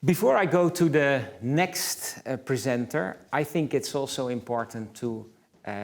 Before I go to the next presenter, I think it's also important to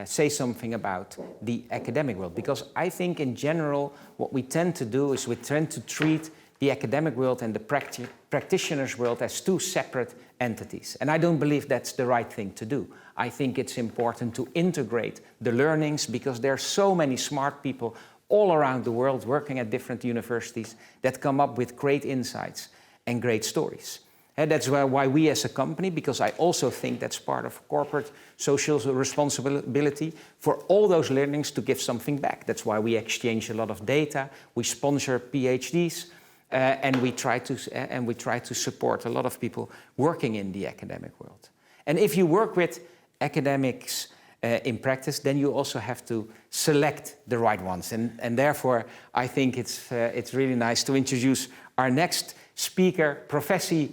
say something about the academic world, because I think in general what we tend to do is we tend to treat the academic world and the practitioner's world as two separate entities. And I don't believe that's the right thing to do. I think it's important to integrate the learnings, because there are so many smart people all around the world working at different universities that come up with great insights and great stories. And that's why we as a company, because I also think that's part of corporate social responsibility, for all those learnings to give something back. That's why we exchange a lot of data, we sponsor PhDs, and we try to support a lot of people working in the academic world. And if you work with academics in practice, then you also have to select the right ones. And therefore, I think it's really nice to introduce our next speaker, Professor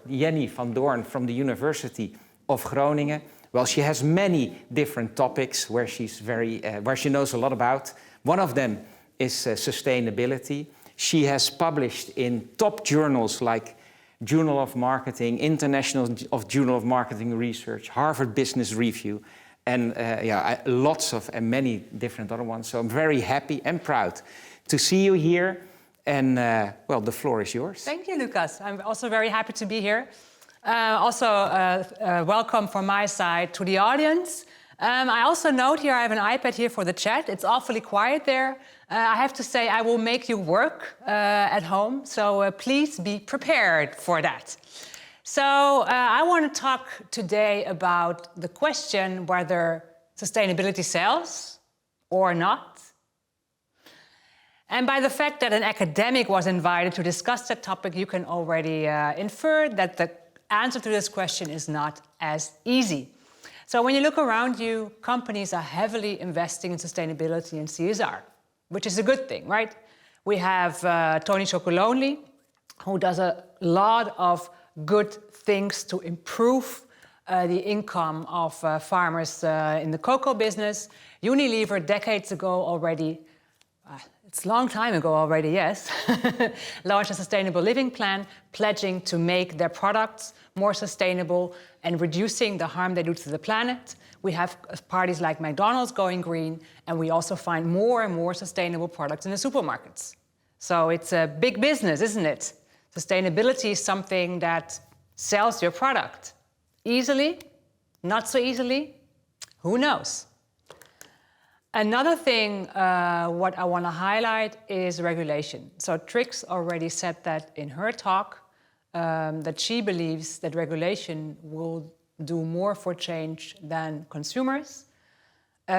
Jenny van Doorn from the University of Groningen. Well, she has many different topics where she knows a lot about. One of them is sustainability. She has published in top journals like Journal of Marketing, International Journal of Marketing Research, Harvard Business Review, and lots of and many different other ones. So I'm very happy and proud to see you here. And well, the floor is yours. Thank you, Lucas. I'm also very happy to be here. Welcome from my side to the audience. I also note here, I have an iPad here for the chat. It's awfully quiet there. I have to say, I will make you work at home. So please be prepared for that. So I want to talk today about the question whether sustainability sells or not. And by the fact that an academic was invited to discuss that topic, you can already infer that the answer to this question is not as easy. So when you look around you, companies are heavily investing in sustainability and CSR, which is a good thing, right? We have Tony Chocolonely, who does a lot of good things to improve the income of farmers in the cocoa business. Unilever, decades ago already, it's a long time ago already, yes, launched a sustainable living plan, pledging to make their products more sustainable and reducing the harm they do to the planet. We have parties like McDonald's going green, and we also find more and more sustainable products in the supermarkets. So it's a big business, isn't it? Sustainability is something that sells your product. Easily? Not so easily? Who knows? Another thing what I want to highlight is regulation. So Trix already said that in her talk, that she believes that regulation will do more for change than consumers.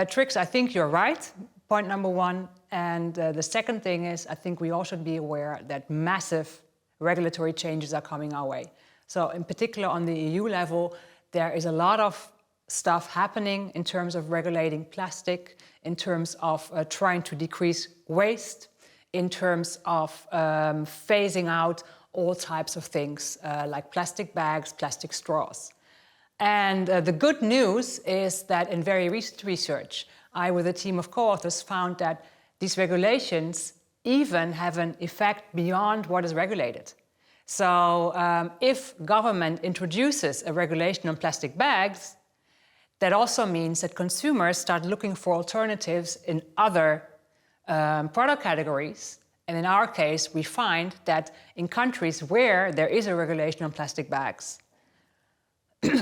Trix, I think you're right, point number one. And the second thing is, I think we all should be aware that massive regulatory changes are coming our way. So in particular on the EU level, there is a lot of stuff happening in terms of regulating plastic, in terms of trying to decrease waste, in terms of phasing out all types of things like plastic bags, plastic straws. And the good news is that in very recent research, I, with a team of co-authors, found that these regulations even have an effect beyond what is regulated. So if government introduces a regulation on plastic bags, that also means that consumers start looking for alternatives in other product categories. And in our case, we find that in countries where there is a regulation on plastic bags,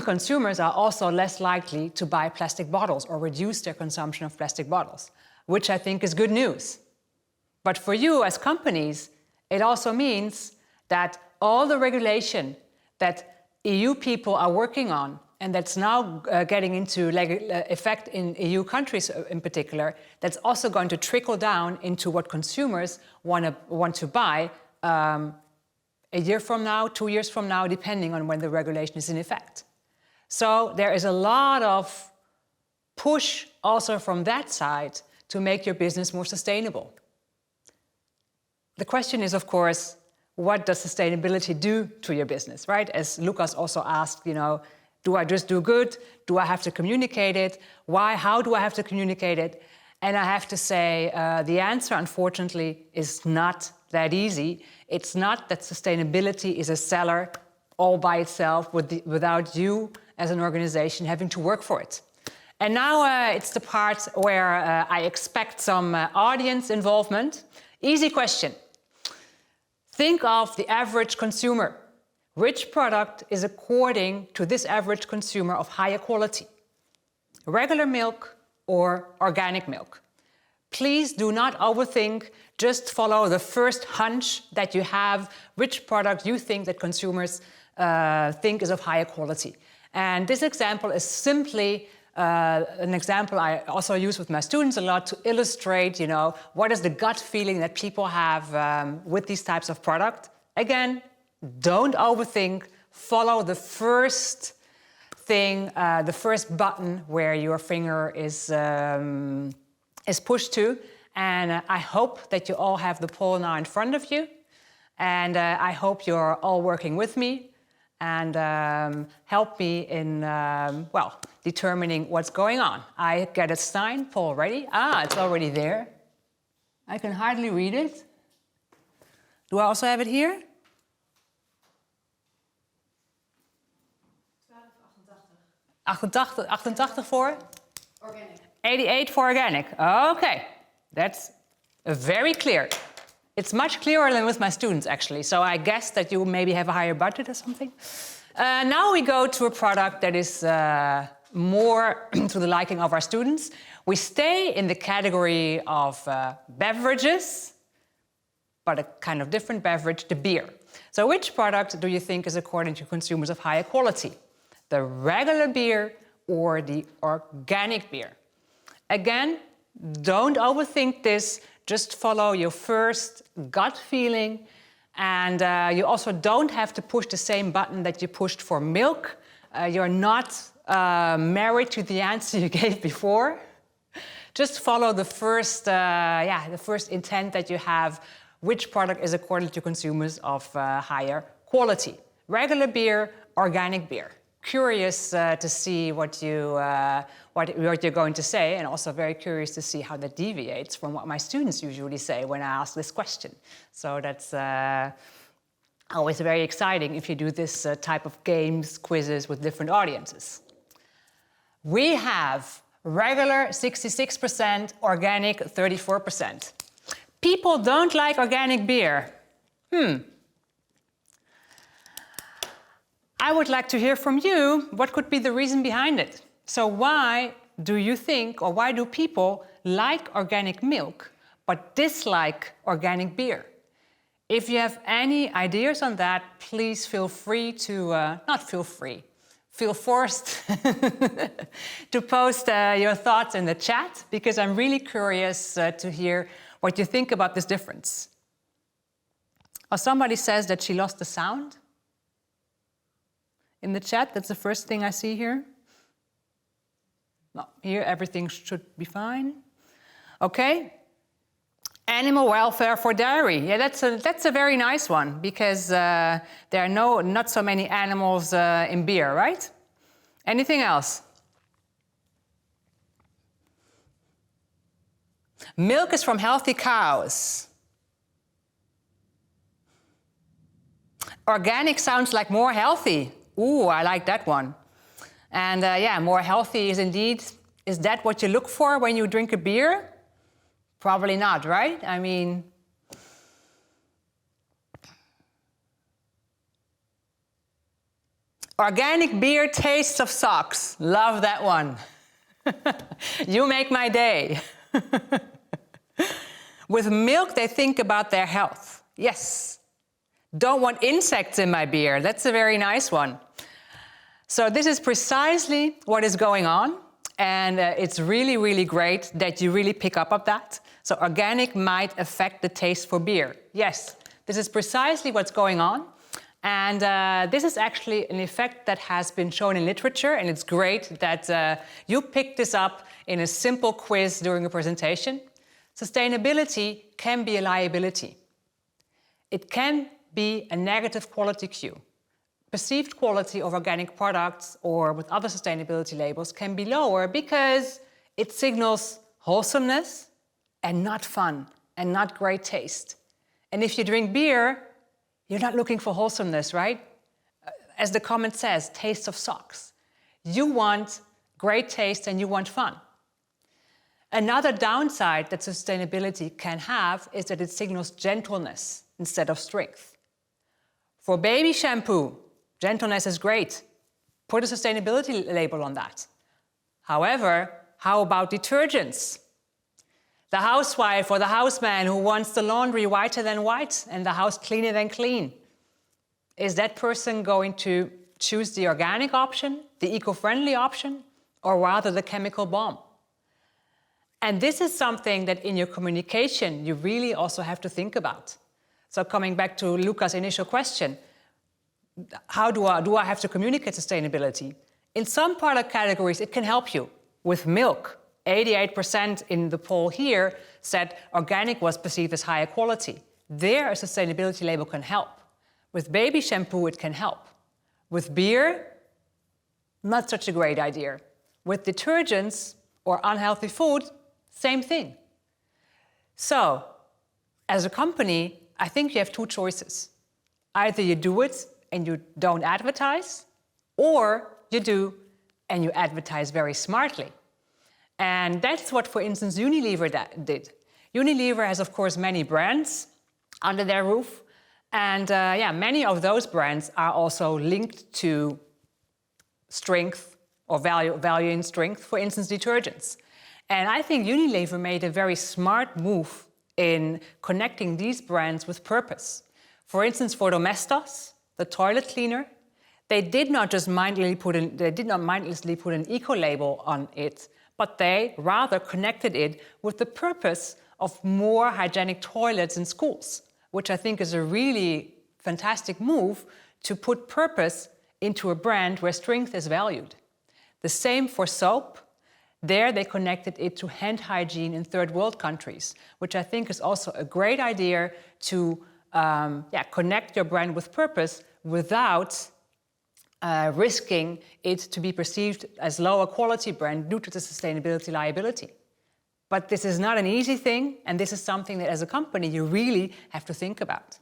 consumers are also less likely to buy plastic bottles or reduce their consumption of plastic bottles, which I think is good news. But for you as companies, it also means that all the regulation that EU people are working on, and that's now getting into effect in EU countries in particular, that's also going to trickle down into what consumers want to buy a year from now, 2 years from now, depending on when the regulation is in effect. So there is a lot of push also from that side to make your business more sustainable. The question is, of course, what does sustainability do to your business, right? As Lucas also asked, do I just do good? Do I have to communicate it? Why? How do I have to communicate it? And I have to say, the answer, unfortunately, is not that easy. It's not that sustainability is a seller all by itself without you as an organization having to work for it. And now it's the part where I expect some audience involvement. Easy question. Think of the average consumer. Which product is according to this average consumer of higher quality? Regular milk or organic milk? Please do not overthink, just follow the first hunch that you have, which product you think that consumers think is of higher quality. And this example is simply an example I also use with my students a lot to illustrate, what is the gut feeling that people have with these types of product. Again, don't overthink, follow the first thing, the first button where your finger is pushed to. And I hope that you all have the poll now in front of you. And I hope you're all working with me and help me in, determining what's going on. I get a signed poll ready. It's already there. I can hardly read it. Do I also have it here? 88 for? Organic. 88 for organic. Okay, that's very clear. It's much clearer than with my students, actually. So I guess that you maybe have a higher budget or something. Now we go to a product that is more to the liking of our students. We stay in the category of beverages, but a kind of different beverage, the beer. So which product do you think is according to consumers of higher quality? The regular beer or the organic beer? Again, don't overthink this. Just follow your first gut feeling. And you also don't have to push the same button that you pushed for milk. You're not married to the answer you gave before. Just follow the first intent that you have. Which product is according to consumers of higher quality? Regular beer, organic beer. Curious to see what you're going to say, and also very curious to see how that deviates from what my students usually say when I ask this question. So that's always very exciting if you do this type of games, quizzes with different audiences. We have regular 66%, organic 34%. People don't like organic beer. I would like to hear from you, what could be the reason behind it? So why do you think, or why do people like organic milk, but dislike organic beer? If you have any ideas on that, please feel free to, feel forced to post your thoughts in the chat, because I'm really curious to hear what you think about this difference. Oh, somebody says that she lost the sound. In the chat, that's the first thing I see here. No, here everything should be fine. Okay. Animal welfare for dairy. Yeah, that's a very nice one, because there are not so many animals in beer, right? Anything else? Milk is from healthy cows. Organic sounds like more healthy. Ooh, I like that one. And more healthy is that what you look for when you drink a beer? Probably not, right? I mean, organic beer tastes of socks. Love that one. You make my day. With milk, they think about their health. Yes. Don't want insects in my beer. That's a very nice one. So this is precisely what is going on. And it's really, really great that you really pick up on that. So organic might affect the taste for beer. Yes, this is precisely what's going on. And this is actually an effect that has been shown in literature. And it's great that you picked this up in a simple quiz during a presentation. Sustainability can be a liability. It can be a negative quality cue. Perceived quality of organic products or with other sustainability labels can be lower because it signals wholesomeness and not fun and not great taste. And if you drink beer, you're not looking for wholesomeness, right? As the comment says, taste of socks. You want great taste and you want fun. Another downside that sustainability can have is that it signals gentleness instead of strength. For baby shampoo, gentleness is great. Put a sustainability label on that. However, how about detergents? The housewife or the houseman who wants the laundry whiter than white and the house cleaner than clean. Is that person going to choose the organic option, the eco-friendly option, or rather the chemical bomb? And this is something that in your communication you really also have to think about. So coming back to Luca's initial question, how do I have to communicate sustainability? In some product categories it can help you. With milk, 88% in the poll here said organic was perceived as higher quality. There, a sustainability label can help. With baby shampoo, it can help. With beer, not such a great idea. With detergents or unhealthy food, same thing. So, as a company, I think you have two choices. Either you do it and you don't advertise, or you do and you advertise very smartly. And that's what, for instance, Unilever did. Unilever has, of course, many brands under their roof. And many of those brands are also linked to strength or value in strength, for instance, detergents. And I think Unilever made a very smart move in connecting these brands with purpose. For instance, for Domestos, the toilet cleaner, they did not mindlessly put an eco label on it, but they rather connected it with the purpose of more hygienic toilets in schools, which I think is a really fantastic move to put purpose into a brand where strength is valued. The same for soap. There they connected it to hand hygiene in third world countries, which I think is also a great idea to connect your brand with purpose without risking it to be perceived as lower quality brand due to the sustainability liability. But this is not an easy thing, and this is something that as a company you really have to think about.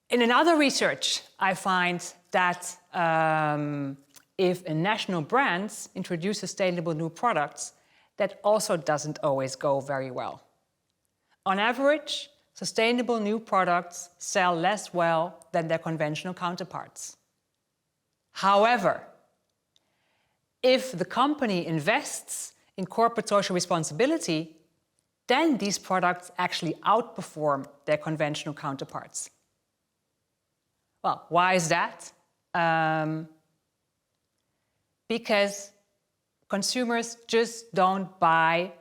In another research, I find that if national brands introduce sustainable new products, that also doesn't always go very well. On average, sustainable new products sell less well than their conventional counterparts. However, if the company invests in corporate social responsibility, then these products actually outperform their conventional counterparts. Well, why is that? Because consumers just don't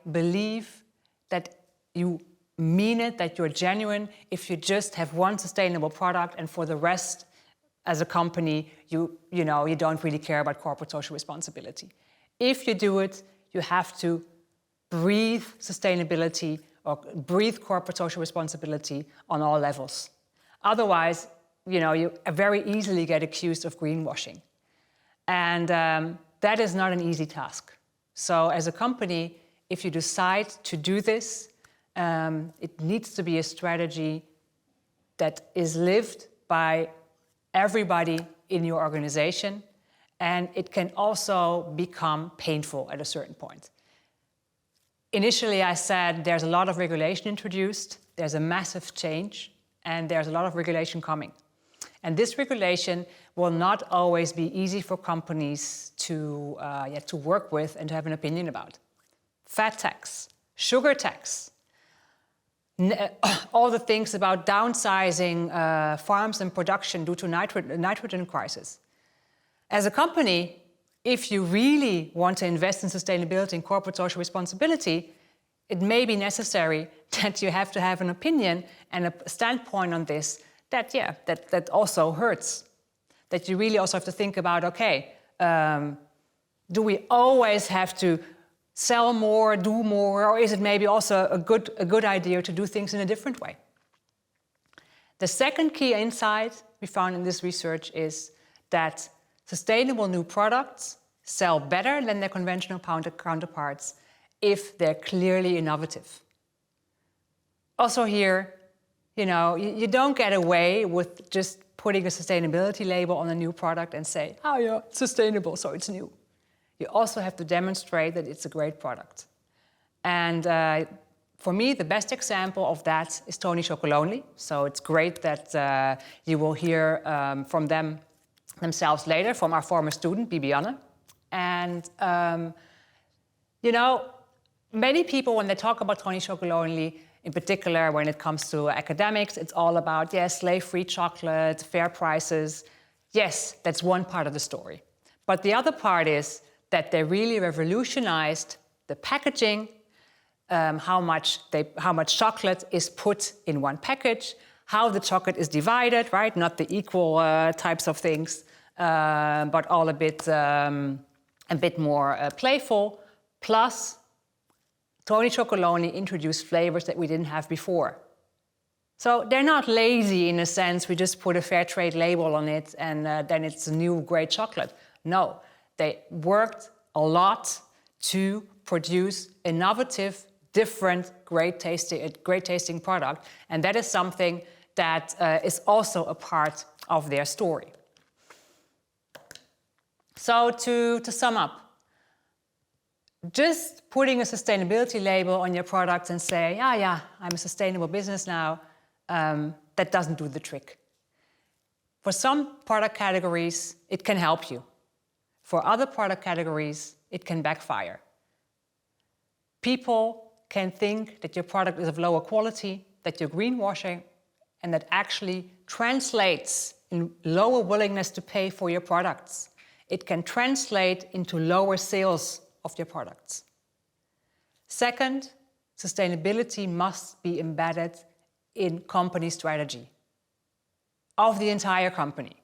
believe that you mean it, that you're genuine, if you just have one sustainable product and for the rest, as a company, you don't really care about corporate social responsibility. If you do it, you have to breathe sustainability or breathe corporate social responsibility on all levels. Otherwise, you very easily get accused of greenwashing. And that is not an easy task. So as a company, if you decide to do this, it needs to be a strategy that is lived by everybody in your organization, and it can also become painful at a certain point. Initially, I said there's a lot of regulation introduced, there's a massive change, and there's a lot of regulation coming. And this regulation will not always be easy for companies to work with and to have an opinion about. Fat tax, sugar tax, all the things about downsizing farms and production due to nitrogen crisis. As a company, if you really want to invest in sustainability and corporate social responsibility, it may be necessary that you have to have an opinion and a standpoint on this that also hurts. That you really also have to think about, do we always have to sell more, do more, or is it maybe also a good idea to do things in a different way? The second key insight we found in this research is that sustainable new products sell better than their conventional counterparts if they're clearly innovative. Also here, you don't get away with just putting a sustainability label on a new product and say, oh yeah, it's sustainable, so it's new. You also have to demonstrate that it's a great product. And for me, the best example of that is Tony Chocolonely. So it's great that you will hear from themselves later, from our former student, Bibiane. And, many people, when they talk about Tony Chocolonely, in particular when it comes to academics, it's all about, yes, slave-free chocolate, fair prices. Yes, that's one part of the story. But the other part is that they really revolutionized the packaging, how much chocolate is put in one package, how the chocolate is divided, right? Not the equal types of things, but all a bit more playful. Plus, Tony Chocolonely introduced flavors that we didn't have before. So they're not lazy in a sense, we just put a fair trade label on it and then it's a new great chocolate. No, they worked a lot to produce innovative, different, great tasting product. And that is something that is also a part of their story. So to sum up, just putting a sustainability label on your product and say, yeah, I'm a sustainable business now, that doesn't do the trick. For some product categories, it can help you. For other product categories, it can backfire. People can think that your product is of lower quality, that you're greenwashing, and that actually translates in lower willingness to pay for your products. It can translate into lower sales of your products. Second, sustainability must be embedded in company strategy of the entire company.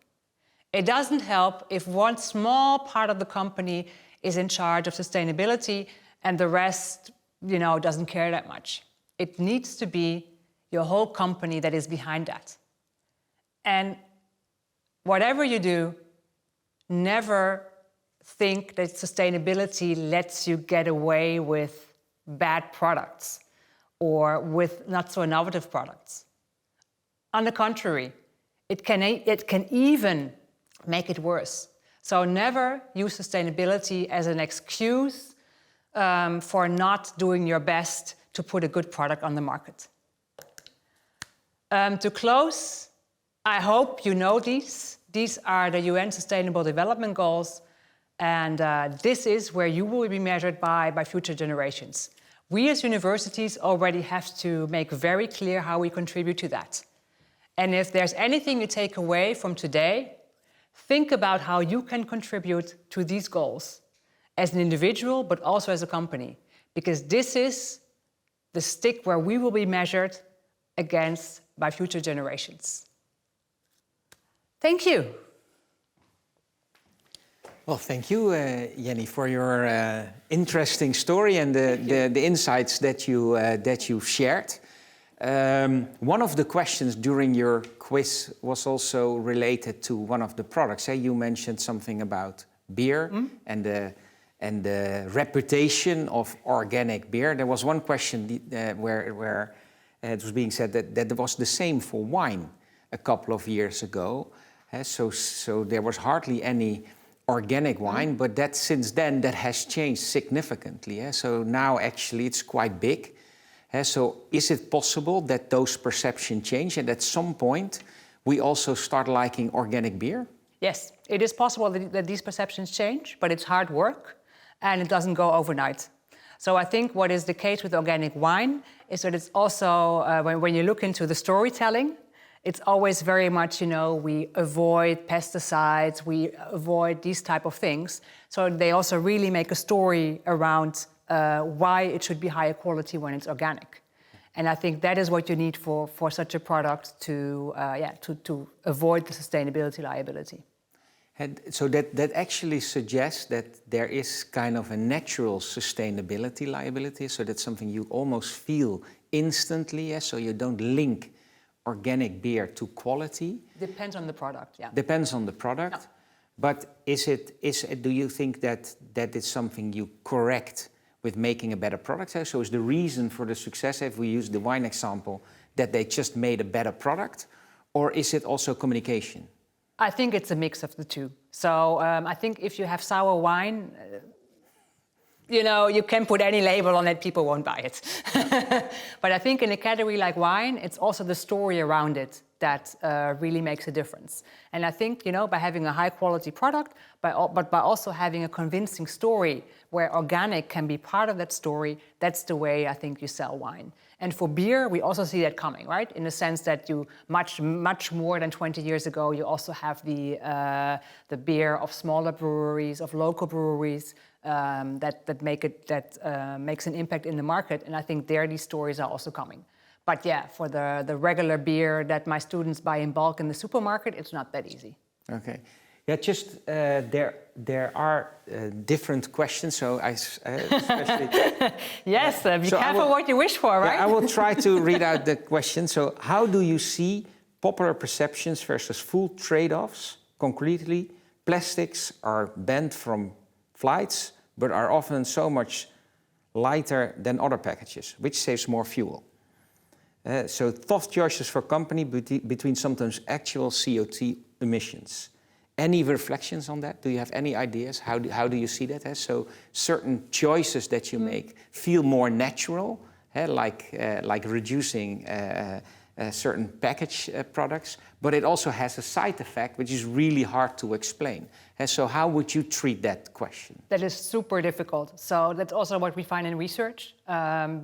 It doesn't help if one small part of the company is in charge of sustainability and the rest, doesn't care that much. It needs to be your whole company that is behind that. And whatever you do, never think that sustainability lets you get away with bad products or with not so innovative products. On the contrary, it can even make it worse. So never use sustainability as an excuse for not doing your best to put a good product on the market. To close, I hope you know these. These are the UN Sustainable Development Goals, and this is where you will be measured by future generations. We as universities already have to make very clear how we contribute to that. And if there's anything you take away from today, think about how you can contribute to these goals as an individual, but also as a company, because this is the stick where we will be measured against by future generations. Thank you. Well, thank you, Jenny, for your interesting story and the insights that you've shared. One of the questions during your quiz was also related to one of the products. You mentioned something about beer and the reputation of organic beer. There was one question where it was being said that was the same for wine a couple of years ago. So there was hardly any organic wine, but that since then that has changed significantly. So now actually it's quite big. So is it possible that those perceptions change and at some point we also start liking organic beer? Yes, it is possible that these perceptions change, but it's hard work and it doesn't go overnight. So I think what is the case with organic wine is that it's also, when you look into the storytelling, it's always very much, we avoid pesticides, we avoid these type of things. So they also really make a story around why it should be higher quality when it's organic. And I think that is what you need for such a product to avoid the sustainability liability. And so that actually suggests that there is kind of a natural sustainability liability, so that's something you almost feel instantly, so you don't link organic beer to quality. Depends on the product, yeah. Depends on the product. Yeah. But do you think that is something you correct with making a better product? So is the reason for the success, if we use the wine example, that they just made a better product? Or is it also communication? I think it's a mix of the two. So I think if you have sour wine, you know, you can put any label on it, people won't buy it. But I think in a category like wine, it's also the story around it that really makes a difference. And I think, you know, by having a high quality product, but by also having a convincing story where organic can be part of that story, that's the way I think you sell wine. And for beer, we also see that coming, right? In the sense that you, much more than 20 years ago, you also have the beer of smaller breweries, of local breweries, that makes an impact in the market, and I think there these stories are also coming. But yeah, for the regular beer that my students buy in bulk in the supermarket, it's not that easy. Okay, yeah, just there are different questions, so I especially yes, be careful what you wish for, right? Yeah, I will try to read out the question. So, how do you see popular perceptions versus full trade-offs? Concretely, plastics are banned from flights, but are often so much lighter than other packages, which saves more fuel. So tough choices for company between sometimes actual CO2 emissions. Any reflections on that? Do you have any ideas? How do you see that? So certain choices that you make feel more natural, like reducing certain package products, but it also has a side effect which is really hard to explain. So how would you treat that question? That is super difficult. So that's also what we find in research,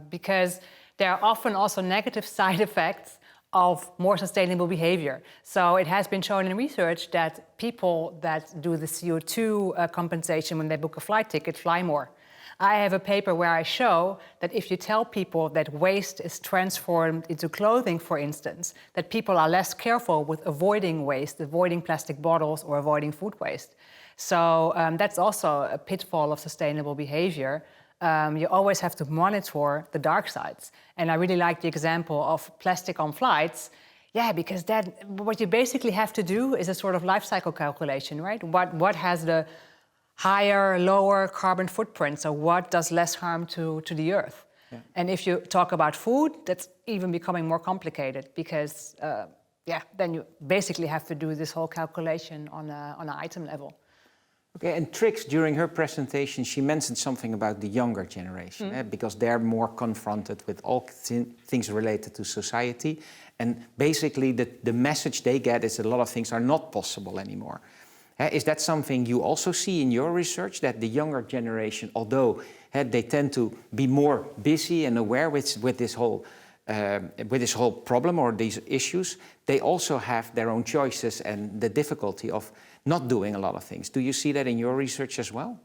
because there are often also negative side effects of more sustainable behavior. So it has been shown in research that people that do the CO2 compensation when they book a flight ticket fly more. I have a paper where I show that if you tell people that waste is transformed into clothing, for instance, that people are less careful with avoiding waste, avoiding plastic bottles or avoiding food waste. So that's also a pitfall of sustainable behavior. You always have to monitor the dark sides. And I really like the example of plastic on flights. Yeah, because what you basically have to do is a sort of life cycle calculation, right? What has the higher, lower carbon footprint? So what does less harm to the earth? Yeah. And if you talk about food, that's even becoming more complicated because, then you basically have to do this whole calculation on an item level. Okay, and Trix, during her presentation, she mentioned something about the younger generation, because they're more confronted with all things related to society. And basically, the message they get is that a lot of things are not possible anymore. Is that something you also see in your research, that the younger generation, although they tend to be more busy and aware with this whole problem or these issues, they also have their own choices and the difficulty of not doing a lot of things. Do you see that in your research as well?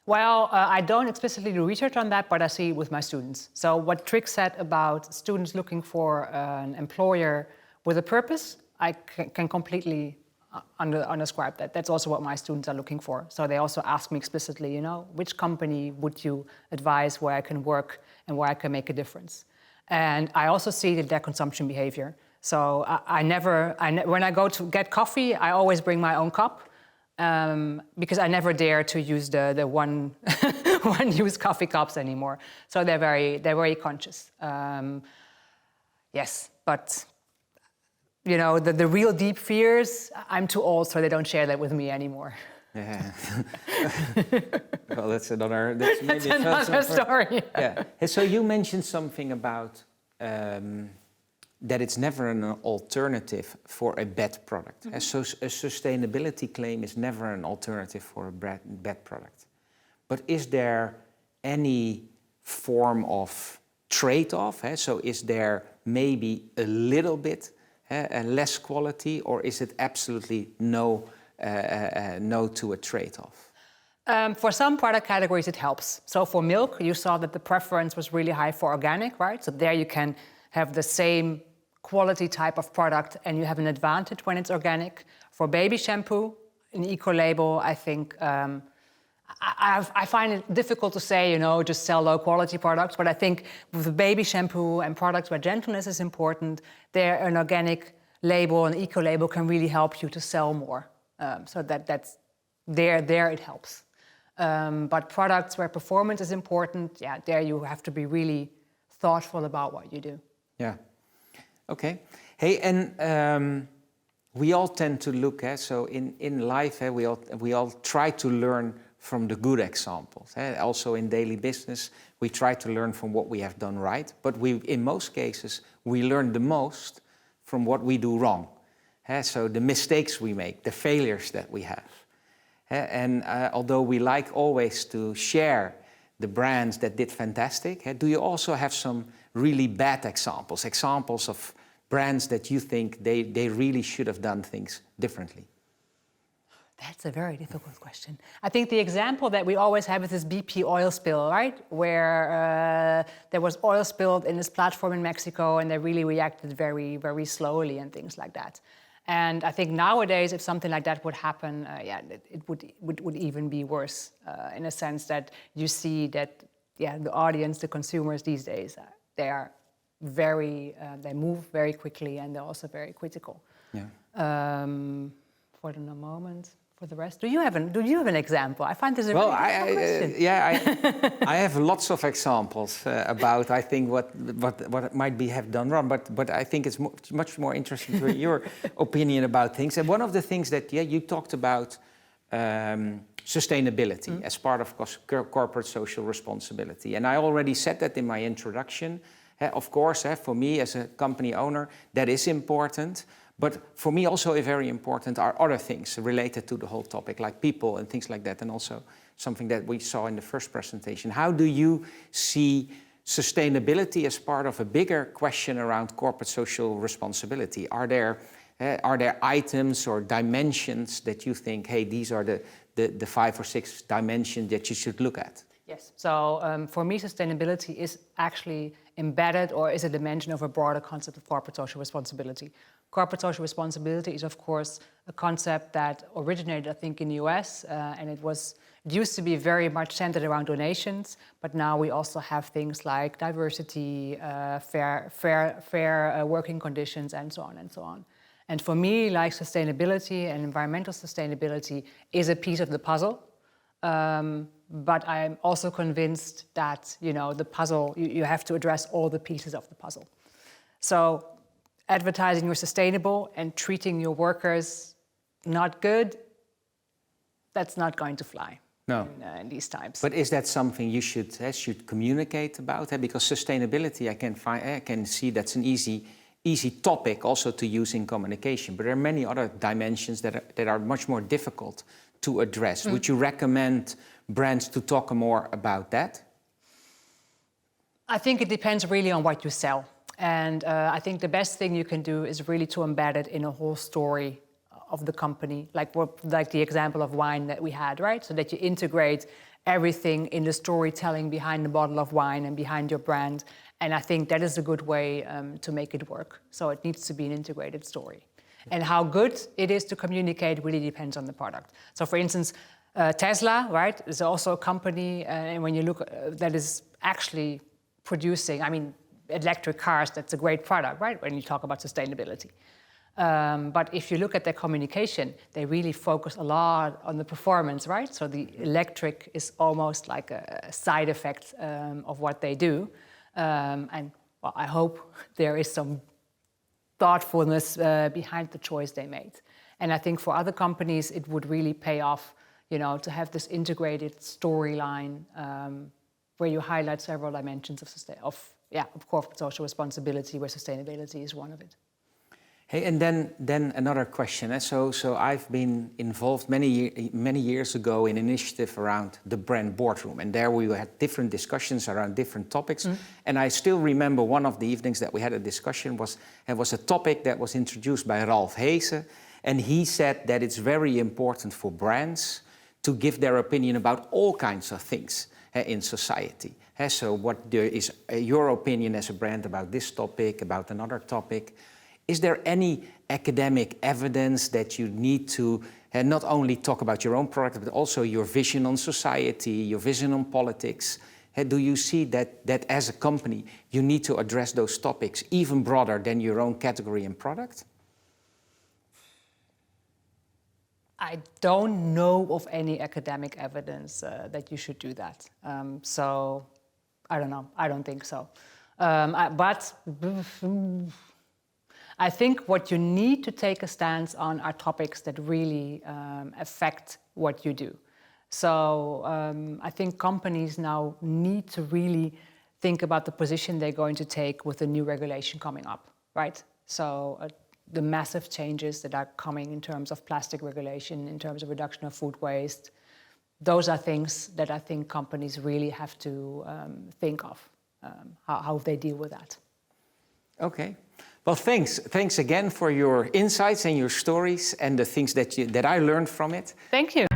Well, I don't explicitly do research on that, but I see it with my students. So what Trix said about students looking for an employer with a purpose, I can completely underscribe that. That's also what my students are looking for. So they also ask me explicitly, you know, which company would you advise where I can work and where I can make a difference? And I also see their consumption behavior. So when I go to get coffee, I always bring my own cup because I never dare to use the one-use coffee cups anymore. So they're very conscious. Yes, but you know the real deep fears, I'm too old, so they don't share that with me anymore. Yeah. Well, that's another story. Yeah. So you mentioned something about that it's never an alternative for a bad product. So a sustainability claim is never an alternative for a bad product. But is there any form of trade-off? So is there maybe a little bit less quality, or is it absolutely no to a trade-off? For some product categories, it helps. So for milk, you saw that the preference was really high for organic, right? So there you can have the same quality type of product and you have an advantage when it's organic. For baby shampoo, an eco-label, I think, I find it difficult to say, you know, just sell low-quality products, but I think with the baby shampoo and products where gentleness is important, an organic label, an eco-label can really help you to sell more. So that's there it helps. But products where performance is important, yeah, there you have to be really thoughtful about what you do. Yeah. Okay. Hey, and we all tend to look at, so in life, we all try to learn from the good examples. Also in daily business, we try to learn from what we have done right, but in most cases, we learn the most from what we do wrong. So the mistakes we make, the failures that we have. And although we like always to share the brands that did fantastic, do you also have some really bad examples? Examples of brands that you think they really should have done things differently? That's a very difficult question. I think the example that we always have is this BP oil spill, right? Where there was oil spilled in this platform in Mexico and they really reacted very, very slowly and things like that. And I think nowadays, if something like that would happen, it would even be worse in a sense that you see that, the audience, the consumers these days, they are very, they move very quickly and they're also very critical. Yeah. For the moment, for the rest, do you have an example? I find this a really difficult question. I have lots of examples about I think what might have done wrong, but I think it's much more interesting to hear your opinion about things. And one of the things that you talked about sustainability as part of corporate social responsibility, and I already said that in my introduction. Of course, for me as a company owner, that is important. But for me also very important are other things related to the whole topic, like people and things like that, and also something that we saw in the first presentation. How do you see sustainability as part of a bigger question around corporate social responsibility? Are there items or dimensions that you think, hey, these are the 5 or 6 dimensions that you should look at? Yes. So for me, sustainability is actually embedded or is a dimension of a broader concept of corporate social responsibility. Corporate social responsibility is, of course, a concept that originated, I think, in the US, and it used to be very much centered around donations, but now we also have things like diversity, fair working conditions, and so on and so on. And for me, like sustainability and environmental sustainability is a piece of the puzzle. But I'm also convinced that, the puzzle, you have to address all the pieces of the puzzle. So advertising you're sustainable and treating your workers not good, that's not going to fly. No. In these times. But is that something you should communicate about? Because sustainability, I can see that's an easy topic also to use in communication. But there are many other dimensions that are much more difficult to address. Would you recommend brands to talk more about that? I think it depends really on what you sell. And I think the best thing you can do is really to embed it in a whole story of the company, like the example of wine that we had, right? So that you integrate everything in the storytelling behind the bottle of wine and behind your brand. And I think that is a good way to make it work. So it needs to be an integrated story. And how good it is to communicate really depends on the product. So for instance, Tesla, right, is also a company, and when you look, that is actually producing, electric cars, that's a great product, right, when you talk about sustainability. But if you look at their communication, they really focus a lot on the performance, right? So the electric is almost like a side effect of what they do. And well, I hope there is some thoughtfulness behind the choice they made. And I think for other companies, it would really pay off, to have this integrated storyline where you highlight several dimensions of corporate social responsibility, where sustainability is one of it. Hey, and then another question. So I've been involved many years ago in an initiative around the brand boardroom, and there we had different discussions around different topics. And I still remember one of the evenings that we had a discussion was a topic that was introduced by Ralph Heese, and he said that it's very important for brands to give their opinion about all kinds of things in society. So what is your opinion as a brand about this topic, about another topic? Is there any academic evidence that you need to not only talk about your own product, but also your vision on society, your vision on politics? Do you see that as a company, you need to address those topics even broader than your own category and product? I don't know of any academic evidence that you should do that. So I don't know. I don't think so. But I think what you need to take a stance on are topics that really affect what you do. So I think companies now need to really think about the position they're going to take with the new regulation coming up, right? So the massive changes that are coming in terms of plastic regulation, in terms of reduction of food waste, those are things that I think companies really have to think of, how they deal with that. Okay. Well, thanks. Thanks again for your insights and your stories and the things that I learned from it. Thank you.